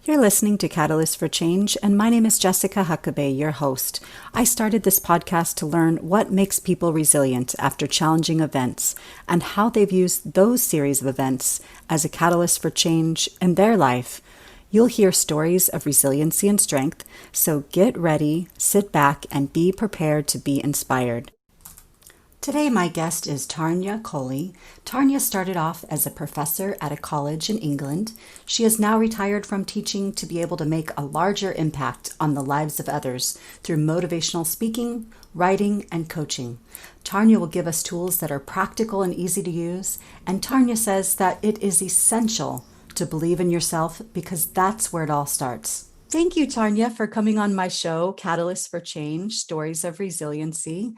You're listening to Catalyst for Change, and my name is Jessica Huckabee, your host. I started this podcast to learn what makes people resilient after challenging events and how they've used those series of events as a catalyst for change in their life. You'll hear stories of resiliency and strength, so get ready, sit back, and be prepared to be inspired. Today, my guest is Tarnya Coley. Tarnya started off as a professor at a college in England. She is now retired from teaching to be able to make a larger impact on the lives of others through motivational speaking, writing, and coaching. Tarnya will give us tools that are practical and easy to use, and Tarnya says that it is essential to believe in yourself because that's where it all starts. Thank you, Tarnya, for coming on my show, Catalyst for Change, Stories of Resiliency.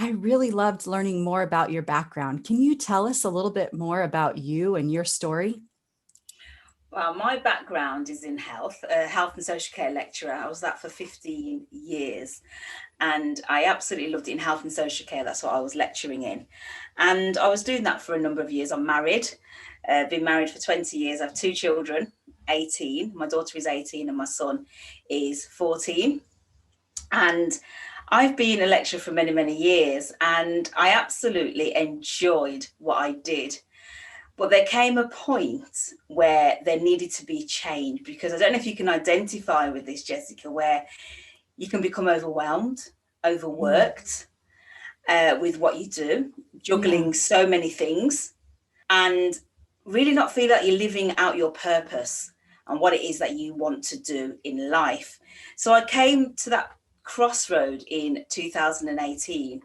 I really loved learning more about your background. Can you tell us a little bit more about you and your story? Well, my background is in health, a health and social care lecturer. I was that for 15 years and I absolutely loved it in health and social care. That's what I was lecturing in. And I was doing that for a number of years. I'm married, been married for 20 years. I have two children, 18. My daughter is 18 and my son is 14. And I've been a lecturer for many, many years and I absolutely enjoyed what I did. But there came a point where there needed to be change because I don't know if you can identify with this, Jessica, where you can become overwhelmed, overworked with what you do, Yeah. juggling so many things, and really not feel that you're living out your purpose and what it is that you want to do in life. So I came to that crossroad in 2018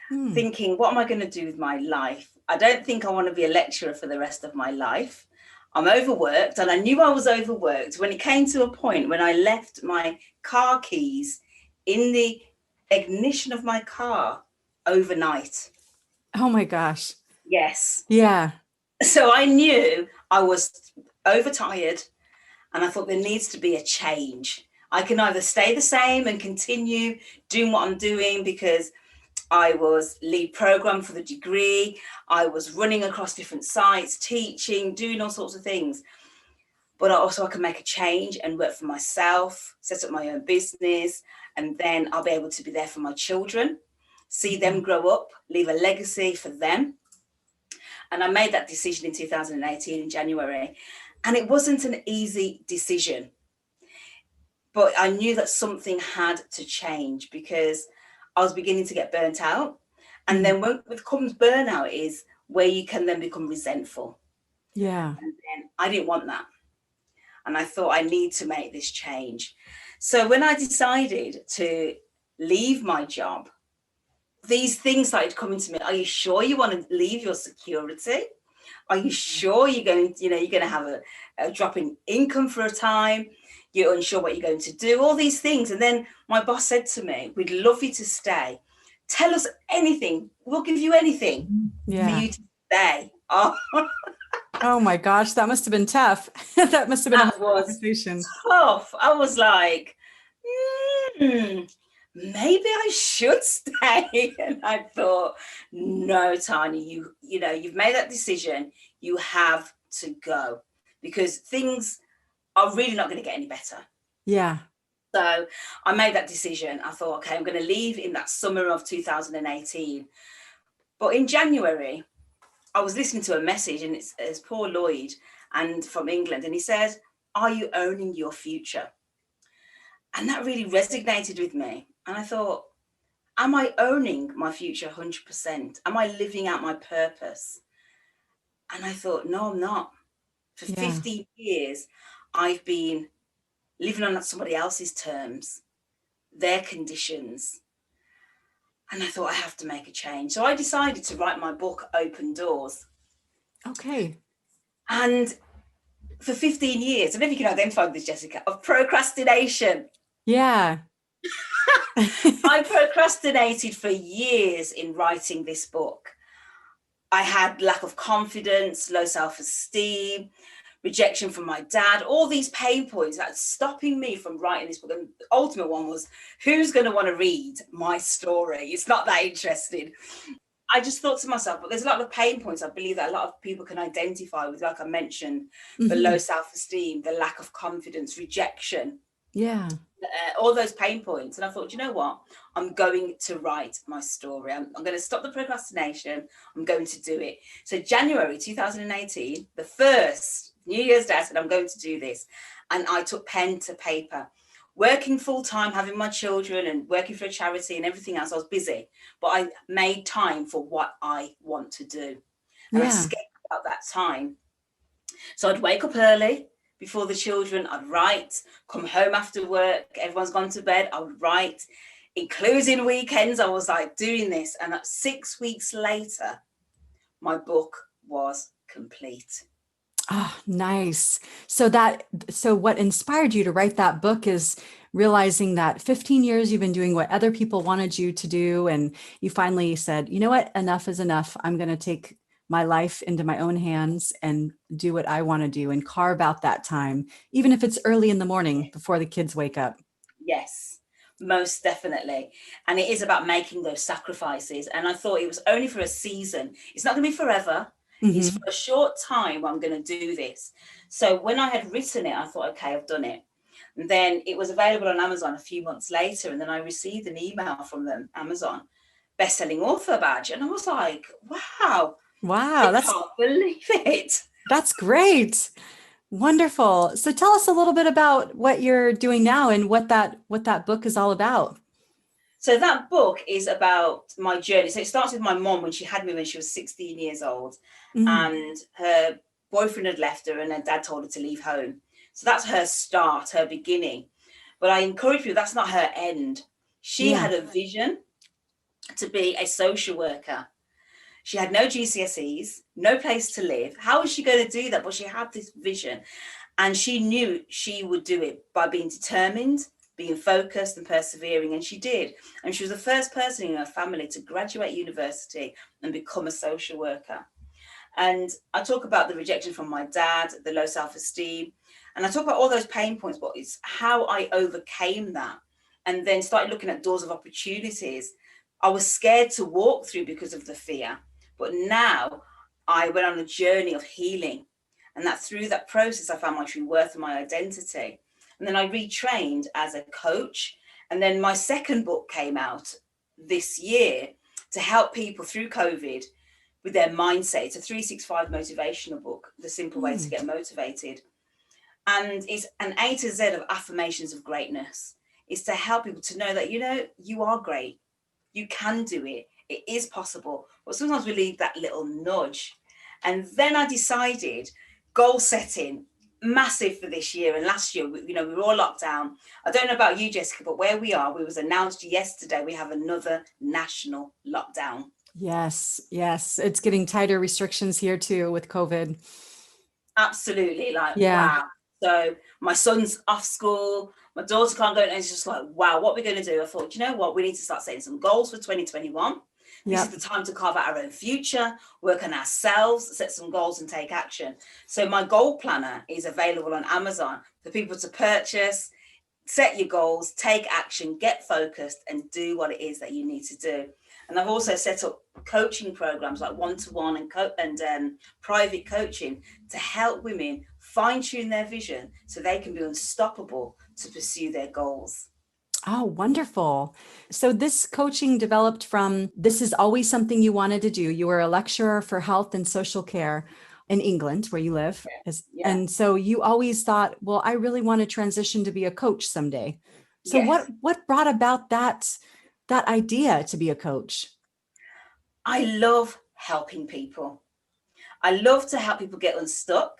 Hmm. thinking, what am I going to do with my life? I don't think I want to be a lecturer for the rest of my life. I'm overworked, and I knew I was overworked when it came to a point when I left my car keys in the ignition of my car overnight. Oh my gosh. Yes. Yeah. So I knew I was overtired, and I thought there needs to be a change. I can either stay the same and continue doing what I'm doing because I was lead program for the degree. I was running across different sites, teaching, doing all sorts of things. But also I can make a change and work for myself, set up my own business, and then I'll be able to be there for my children, see them grow up, leave a legacy for them. And I made that decision in 2018 in January. And it wasn't an easy decision, but I knew that something had to change because I was beginning to get burnt out. And Mm. then when it comes burnout is where you can then become resentful. Yeah. And then I didn't want that. And I thought I need to make this change. So when I decided to leave my job, these things started coming to me. Are you sure you want to leave your security? Are you sure you're going to have a drop in income for a time? You're unsure what you're going to do, all these things. And then my boss said to me, we'd love you to stay. Tell us anything. We'll give you anything for Yeah. you to stay. Oh, Oh my gosh, that must have been tough. That must have been a that hard was conversation. tough. I was like, hmm, maybe I should stay. And I thought, no, Tanya, you've made that decision. You have to go because things are really not going to get any better. Yeah. So I made that decision. I thought, okay, I'm going to leave in that summer of 2018. But in January, I was listening to a message, and it's Paul Lloyd and from England, and he says, "Are you owning your future?" And that really resonated with me. And I thought, am I owning my future 100%? Am I living out my purpose? And I thought, no, I'm not. For Yeah. 15 years, I've been living on somebody else's terms, their conditions. And I thought I have to make a change. So I decided to write my book, Open Doors. Okay. And for 15 years, I don't know if you can identify with this, Jessica, of procrastination. Yeah. I procrastinated for years in writing this book. I had lack of confidence, low self-esteem, rejection from my dad, all these pain points that's stopping me from writing this book. And the ultimate one was, who's going to want to read my story? It's not that interesting. I just thought to myself, but there's a lot of pain points I believe that a lot of people can identify with, like I mentioned, the low self-esteem, the lack of confidence, rejection, Yeah. all those pain points. And I thought, you know what? I'm going to write my story. I'm going to stop the procrastination. I'm going to do it. So January 2018, the first New Year's Day, I said, I'm going to do this. And I took pen to paper. Working full time, having my children and working for a charity and everything else, I was busy. But I made time for what I want to do. And I Yeah. scheduled out that time. So I'd wake up early before the children, I'd write, come home after work, everyone's gone to bed, I would write, including weekends. I was like doing this. And 6 weeks later, my book was complete. Oh, nice. So what inspired you to write that book is realizing that 15 years you've been doing what other people wanted you to do. And you finally said, you know what, enough is enough. I'm going to take my life into my own hands and do what I want to do and carve out that time, even if it's early in the morning before the kids wake up. Yes, most definitely. And it is about making those sacrifices. And I thought it was only for a season. It's not going to be forever. It's for a short time I'm going to do this. So when I had written it, I thought, okay, I've done it. And then it was available on Amazon a few months later. And then I received an email from them, Amazon, best-selling author badge. And I was like, wow, Wow, I can't believe it. that's great. Wonderful. So tell us a little bit about what you're doing now and what that book is all about. So that book is about my journey. So it starts with my mom when she had me when she was 16 years old, and her boyfriend had left her and her dad told her to leave home. So that's her start, her beginning. But I encourage you, that's not her end. She had a vision to be a social worker. She had no GCSEs, no place to live. How was she going to do that? But she had this vision, and she knew she would do it by being determined, being focused and persevering. And she did. And she was the first person in her family to graduate university and become a social worker. And I talk about the rejection from my dad, the low self-esteem, and I talk about all those pain points, but it's how I overcame that and then started looking at doors of opportunities. I was scared to walk through because of the fear, but now I went on a journey of healing. And that through that process, I found my true worth and my identity. And then I retrained as a coach. And then my second book came out this year to help people through COVID with their mindset. It's a 365 motivational book, The Simple Way to Get Motivated. And it's an A to Z of affirmations of greatness. It's to help people to know that, you are great. You can do it. It is possible. But sometimes we need that little nudge. And then I decided goal setting, massive for this year. And last year, we were all locked down. I don't know about you, Jessica, but where we are, we was announced yesterday, we have another national lockdown. Yes. It's getting tighter restrictions here too with COVID. Absolutely. Like, Yeah. wow. So my son's off school, my daughter can't go, and it's just like, wow, what are we going to do? I thought, you know what, we need to start setting some goals for 2021. This is the time to carve out our own future, work on ourselves, set some goals and take action. So my goal planner is available on Amazon for people to purchase. Set your goals, take action, get focused, and do what it is that you need to do. And I've also set up coaching programs like one-to-one and private coaching to help women fine-tune their vision so they can be unstoppable to pursue their goals. Oh, wonderful. So this coaching developed from, this is always something you wanted to do. You were a lecturer for health and social care in England, where you live. And so you always thought, well, I really want to transition to be a coach someday. So what brought about that idea to be a coach? I love helping people. I love to help people get unstuck.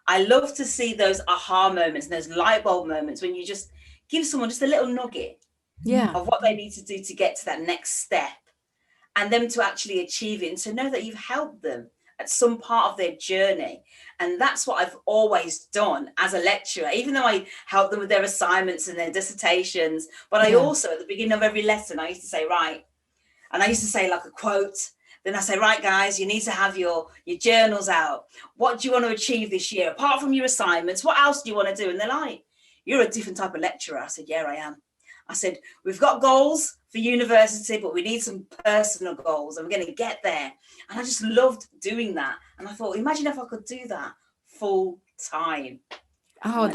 I love to see those aha moments and those light bulb moments when you just give someone just a little nugget of what they need to do to get to that next step, and them to actually achieve it and to know that you've helped them at some part of their journey. And that's what I've always done as a lecturer, even though I help them with their assignments and their dissertations. But I also, at the beginning of every lesson, I used to say, right, and I used to say like a quote. Then I say, right, guys, you need to have your journals out. What do you want to achieve this year? Apart from your assignments, what else do you want to do? And they're like, you're a different type of lecturer. I said, yeah, I am. I said, we've got goals for university, but we need some personal goals and we're going to get there. And I just loved doing that. And I thought, imagine if I could do that full time. Oh,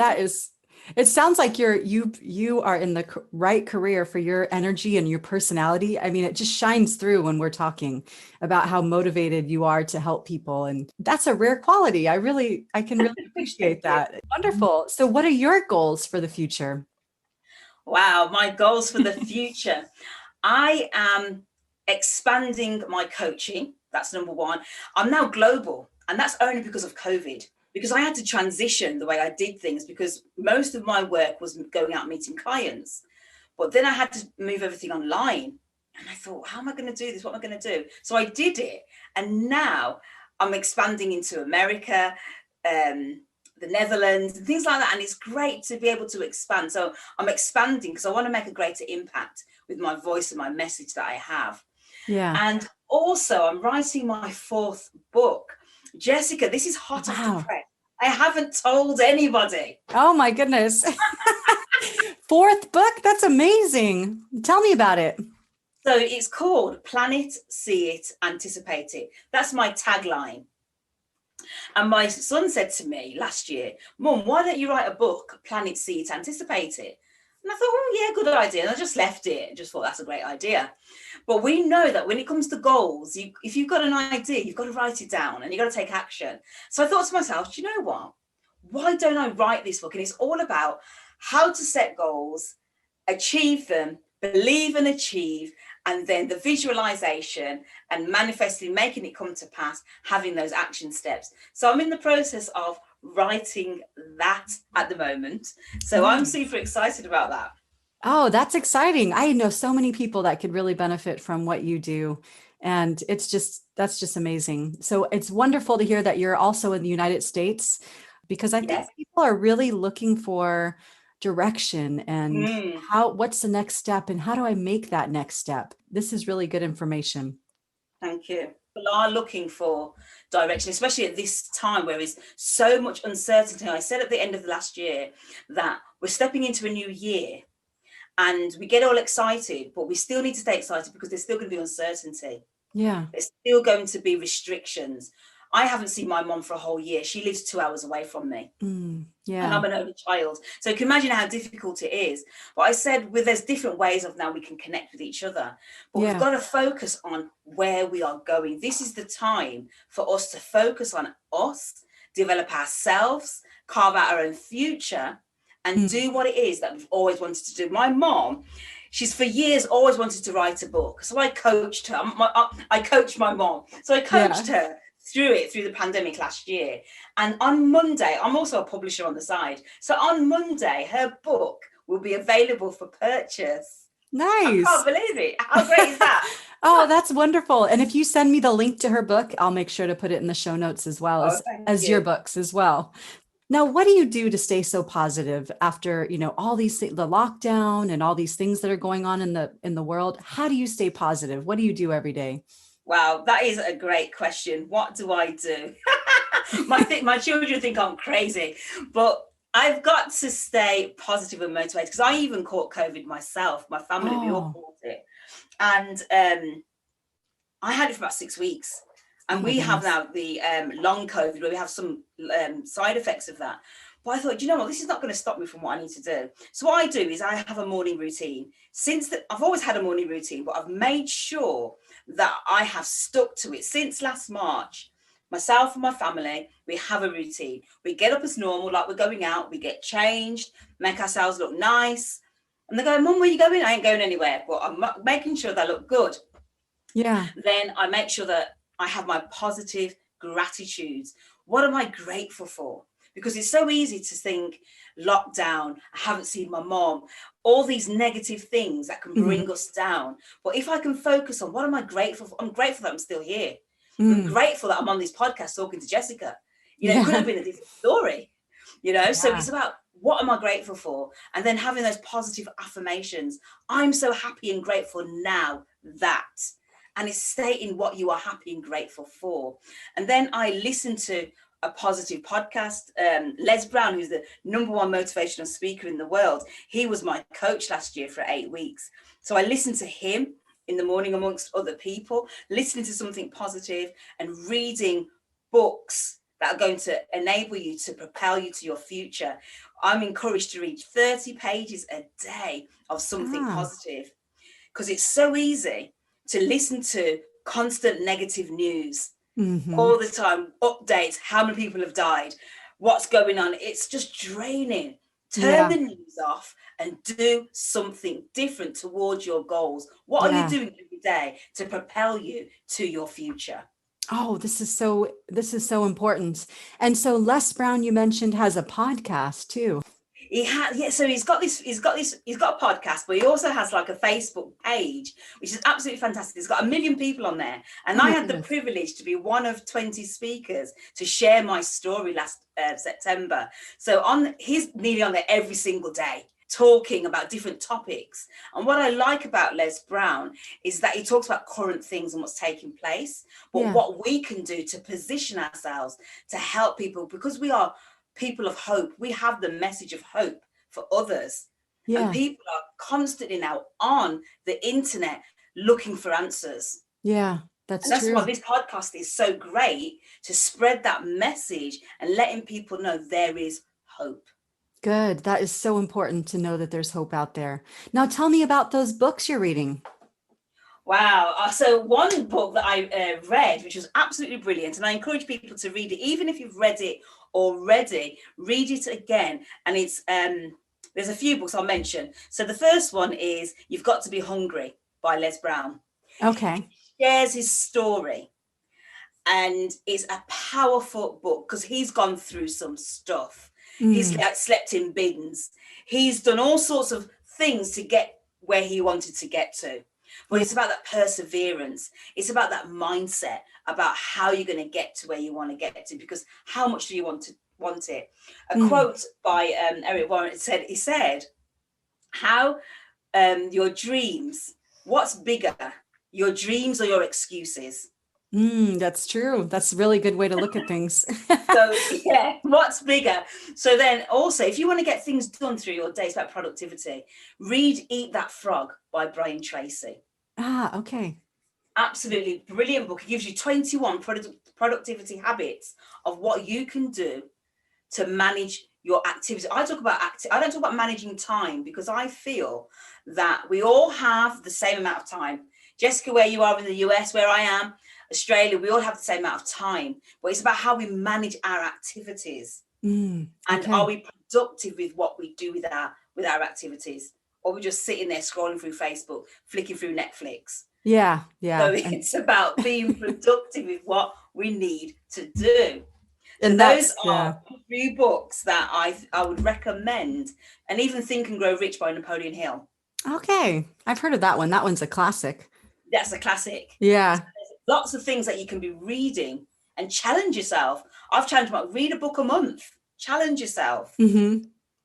it sounds like you are in the right career for your energy and your personality. I mean, it just shines through when we're talking about how motivated you are to help people. And that's a rare quality. I can really appreciate that. Wonderful. So what are your goals for the future? Wow, my goals for the future. I am expanding my coaching. That's number one. I'm now global, and that's only because of COVID, because I had to transition the way I did things because most of my work was going out meeting clients. But then I had to move everything online. And I thought, how am I going to do this? What am I going to do? So I did it. And now I'm expanding into America, the Netherlands, and things like that. And it's great to be able to expand. So I'm expanding because I want to make a greater impact with my voice and my message that I have. Yeah. And also I'm writing my 4th book. Jessica, this is hot off the press. I haven't told anybody. Oh my goodness. 4th book? That's amazing. Tell me about it. So it's called Plan It, See It, Anticipate It. That's my tagline. And my son said to me last year, Mum, why don't you write a book, Plan It, See It, Anticipate It? And I thought, oh yeah, good idea. And I just left it and just thought that's a great idea. But we know that when it comes to goals, if you've got an idea, you've got to write it down and you've got to take action. So I thought to myself, do you know what? Why don't I write this book? And it's all about how to set goals, achieve them, believe and achieve, and then the visualization and manifesting, making it come to pass, having those action steps. So I'm in the process of writing that at the moment. So I'm super excited about that. Oh, that's exciting. I know so many people that could really benefit from what you do. And that's just amazing. So it's wonderful to hear that you're also in the United States, because I think people are really looking for direction and what's the next step and how do I make that next step? This is really good information. Thank you. People are looking for direction, especially at this time where there's so much uncertainty. I said at the end of last year that we're stepping into a new year and we get all excited, but we still need to stay excited because there's still going to be uncertainty. Yeah. There's still going to be restrictions. I haven't seen my mom for a whole year. She lives 2 hours away from me. Yeah. And I'm an only child. So you can imagine how difficult it is. But I said, there's different ways of now we can connect with each other. But we've got to focus on where we are going. This is the time for us to focus on us, develop ourselves, carve out our own future, and do what it is that we've always wanted to do. My mom, she's for years always wanted to write a book. So I coached her. I coached my mom. So I coached her through the pandemic last year. And on Monday, I'm also a publisher on the side. So on Monday, her book will be available for purchase. Nice. I can't believe it. How great is that? Oh, that's wonderful. And if you send me the link to her book, I'll make sure to put it in the show notes as well as your books as well. Now, what do you do to stay so positive after, all these the lockdown and all these things that are going on in the world? How do you stay positive? What do you do every day? Wow, that is a great question. What do I do? My children think I'm crazy, but I've got to stay positive and motivated because I even caught COVID myself. My family, we all caught it. And I had it for about 6 weeks. And we have now the long COVID where we have some side effects of that. But I thought, you know what, this is not going to stop me from what I need to do. So what I do is I have a morning routine. I've always had a morning routine, but I've made sure that I have stuck to it since last March. Myself and my family, we have a routine. We get up as normal, like we're going out, we get changed, make ourselves look nice. And they go, Mum, where are you going? I ain't going anywhere, but I'm making sure they look good. Yeah. Then I make sure that I have my positive gratitudes. What am I grateful for? Because it's so easy to think lockdown, I haven't seen my mom, all these negative things that can bring us down. But if I can focus on what am I grateful for? I'm grateful that I'm still here. I'm grateful that I'm on this podcast talking to Jessica. It could have been a different story, So it's about what am I grateful for? And then having those positive affirmations. I'm so happy and grateful now that. And it's stating what you are happy and grateful for. And then I listen to a positive podcast. Les Brown, who's the #1 motivational speaker in the world, he was my coach last year for 8 weeks. So I listened to him in the morning amongst other people, listening to something positive and reading books that are going to enable you to propel you to your future. I'm encouraged to read 30 pages a day of something positive, because it's so easy to listen to constant negative news all the time, updates, how many people have died, what's going on. It's just draining. Turn the news off and do something different towards your goals. What are you doing every day to propel you to your future? Oh, this is so important. And so Les Brown, you mentioned, has a podcast too. So he's got a podcast, but he also has like a Facebook page, which is absolutely fantastic. He's got 1 million people on there, and I had the privilege to be one of 20 speakers to share my story last September. So he's nearly on there every single day, talking about different topics. And what I like about Les Brown is that he talks about current things and what's taking place, but what we can do to position ourselves to help people, because we are people of hope. We have the message of hope for others. And people are constantly now on the internet looking for answers. Yeah, that's true. Why this podcast is so great, to spread that message and letting people know there is hope. Good. That is so important to know that there's hope out there. Now tell me about those books you're reading. Wow. So one book that I read, which was absolutely brilliant, and I encourage people to read it, even if you've read it already, read it again. And it's there's a few books I'll mention. So the first one is You've Got to Be Hungry by Les Brown. Okay. He shares his story, and it's a powerful book because he's gone through some stuff. He's slept in bins. He's done all sorts of things to get where he wanted to get to. But it's about that perseverance. It's about that mindset, about how you're going to get to where you want to get to, because how much do you want it? A quote by Eric Warren, he said, how your dreams, what's bigger, your dreams or your excuses? That's true. That's a really good way to look at things. So what's bigger? So then also, if you want to get things done through your day, it's about productivity. Read Eat That Frog by Brian Tracy. Okay. Absolutely brilliant book. It gives you 21 productivity habits of what you can do to manage your activity. I don't talk about managing time, because I feel that we all have the same amount of time. Jessica, where you are in the US, where I am, Australia, we all have the same amount of time, but it's about how we manage our activities. And are we productive with what we do with our activities? Or we're just sitting there scrolling through Facebook, flicking through Netflix. Yeah. So it's about being productive with what we need to do. And so those are 3 books that I would recommend. And even Think and Grow Rich by Napoleon Hill. Okay. I've heard of that one. That one's a classic. That's a classic. Yeah. So there's lots of things that you can be reading and challenge yourself. I've challenged myself, read a book a month. Challenge yourself to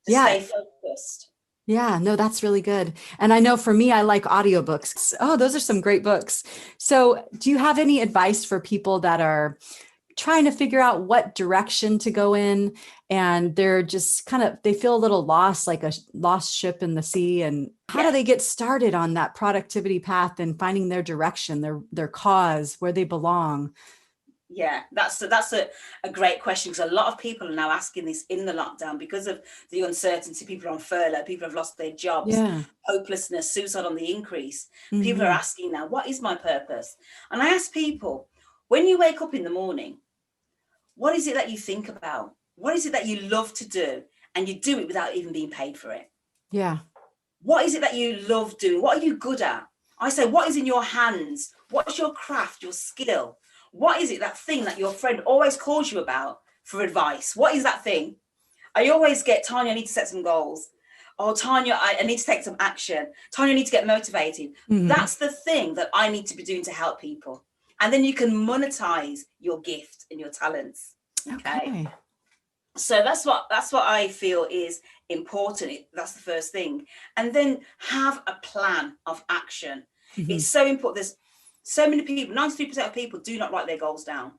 stay focused. Yeah, no, that's really good. And I know for me, I like audiobooks. Oh, those are some great books. So do you have any advice for people that are trying to figure out what direction to go in, and they're just they feel a little lost, like a lost ship in the sea? And how do they get started on that productivity path and finding their direction, their cause, where they belong? Yeah, that's a great question, because a lot of people are now asking this in the lockdown because of the uncertainty. People are on furlough, people have lost their jobs, hopelessness, suicide on the increase. People are asking now, what is my purpose? And I ask people, when you wake up in the morning, what is it that you think about? What is it that you love to do, and you do it without even being paid for it? Yeah. What is it that you love doing? What are you good at? I say, what is in your hands? What's your craft, your skill? What is it, that thing that your friend always calls you about for advice? What is that thing? I always get, Tarnya, I need to set some goals. Oh, Tarnya, I need to take some action. Tarnya, I need to get motivated. That's the thing that I need to be doing to help people. And then you can monetize your gift and your talents. Okay. So that's what I feel is important. That's the first thing. And then have a plan of action. It's so important. There's so many people, 93% of people do not write their goals down.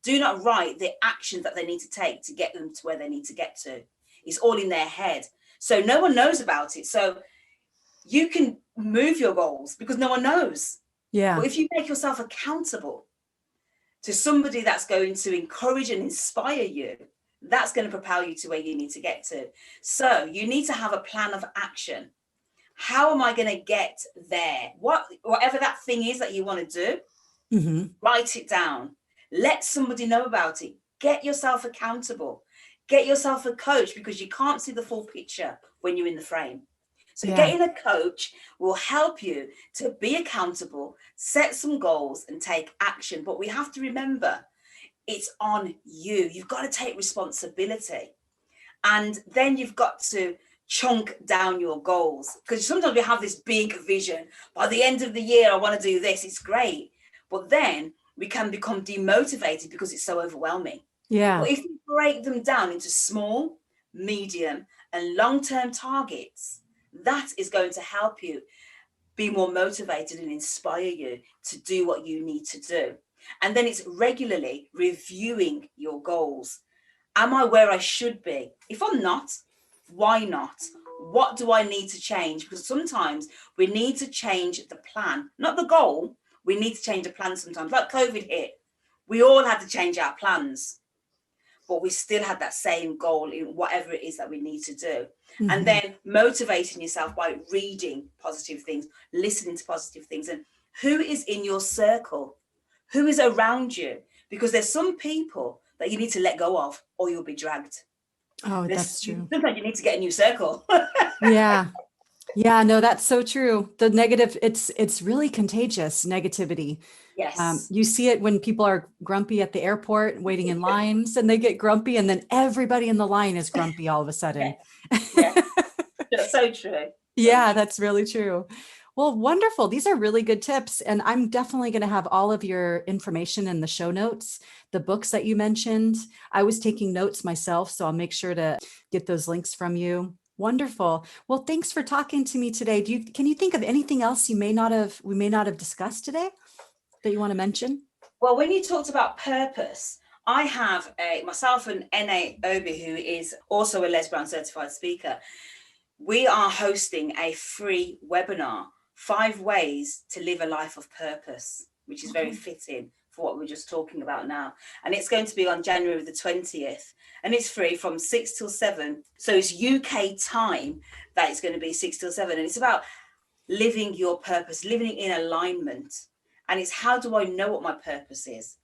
do not write the actions that they need to take to get them to where they need to get to. It's all in their head. So no one knows about it. So you can move your goals because no one knows. Yeah. But if you make yourself accountable to somebody that's going to encourage and inspire you, that's going to propel you to where you need to get to. So you need to have a plan of action. How am I going to get there? Whatever that thing is that you want to do, write it down. Let somebody know about it. Get yourself accountable. Get yourself a coach, because you can't see the full picture when you're in the frame. So getting a coach will help you to be accountable, set some goals and take action. But we have to remember, it's on you. You've got to take responsibility. And then you've got to chunk down your goals, because sometimes we have this big vision. By the end of the year, I want to do this. It's great. But then we can become demotivated because it's so overwhelming. Yeah. But if you break them down into small, medium, and long-term targets, that is going to help you be more motivated and inspire you to do what you need to do. And then it's regularly reviewing your goals. Am I where I should be? If I'm not, why not? What do I need to change? Because sometimes we need to change the plan, not the goal. We need to change the plan sometimes. Like COVID hit, we all had to change our plans, but we still had that same goal in whatever it is that we need to do. And then motivating yourself by reading positive things, listening to positive things, and who is in your circle, who is around you, because there's some people that you need to let go of or you'll be dragged. Oh, that's true. Sometimes you need to get a new circle. Yeah. Yeah, no, that's so true. The negative, it's really contagious, negativity. Yes. You see it when people are grumpy at the airport, waiting in lines, and they get grumpy, and then everybody in the line is grumpy all of a sudden. Yeah. That's so true. Yeah, that's really true. Well, wonderful. These are really good tips. And I'm definitely going to have all of your information in the show notes, the books that you mentioned. I was taking notes myself, so I'll make sure to get those links from you. Wonderful. Well, thanks for talking to me today. Can you think of anything else we may not have discussed today that you want to mention? Well, when you talked about purpose, I have myself and N.A. Obi, who is also a Les Brown certified speaker. We are hosting a free webinar, 5 ways to live a life of purpose, which is very fitting for what we're just talking about now. And it's going to be on January the 20th, and it's free from 6 till 7. So it's UK time that it's going to be 6 till 7. And it's about living your purpose, living in alignment. And it's, how do I know what my purpose is?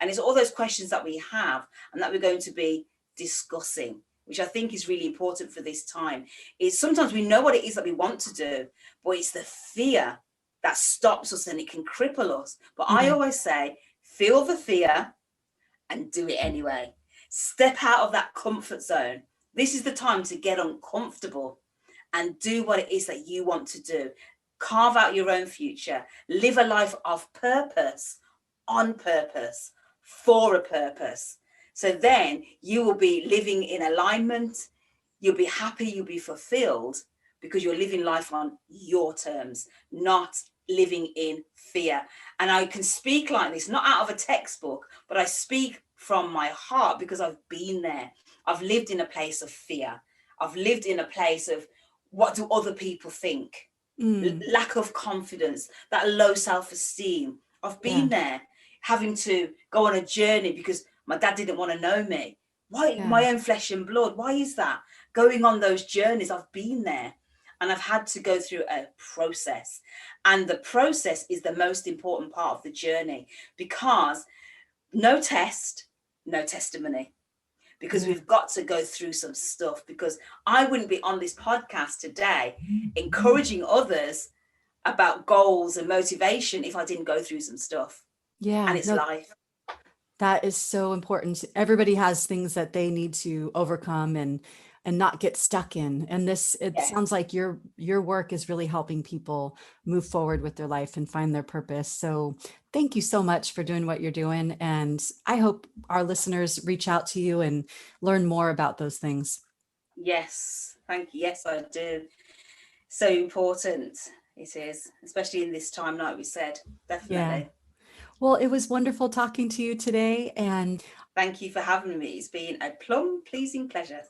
And it's all those questions that we have and that we're going to be discussing, which I think is really important for this time. Is sometimes we know what it is that we want to do, but it's the fear that stops us and it can cripple us. But I always say, feel the fear and do it anyway. Step out of that comfort zone. This is the time to get uncomfortable and do what it is that you want to do. Carve out your own future. Live a life of purpose, on purpose, for a purpose. So then you will be living in alignment. You'll be happy, you'll be fulfilled, because you're living life on your terms, not living in fear. And I can speak like this, not out of a textbook, but I speak from my heart because I've been there. I've lived in a place of fear. I've lived in a place of, what do other people think? Lack of confidence, that low self-esteem. I've been there, having to go on a journey because my dad didn't want to know me. Why? My own flesh and blood. Why is that? Going on those journeys, I've been there, and I've had to go through a process. And the process is the most important part of the journey, because no test, no testimony. Because we've got to go through some stuff, because I wouldn't be on this podcast today encouraging others about goals and motivation if I didn't go through some stuff. Yeah. And it's life. That is so important. Everybody has things that they need to overcome and not get stuck in. And it sounds like your work is really helping people move forward with their life and find their purpose. So thank you so much for doing what you're doing. And I hope our listeners reach out to you and learn more about those things. Yes, thank you. Yes, I do. So important it is, especially in this time, like we said, definitely. Yeah. Well, it was wonderful talking to you today, and Thank you for having me. It's been a plum pleasing pleasure.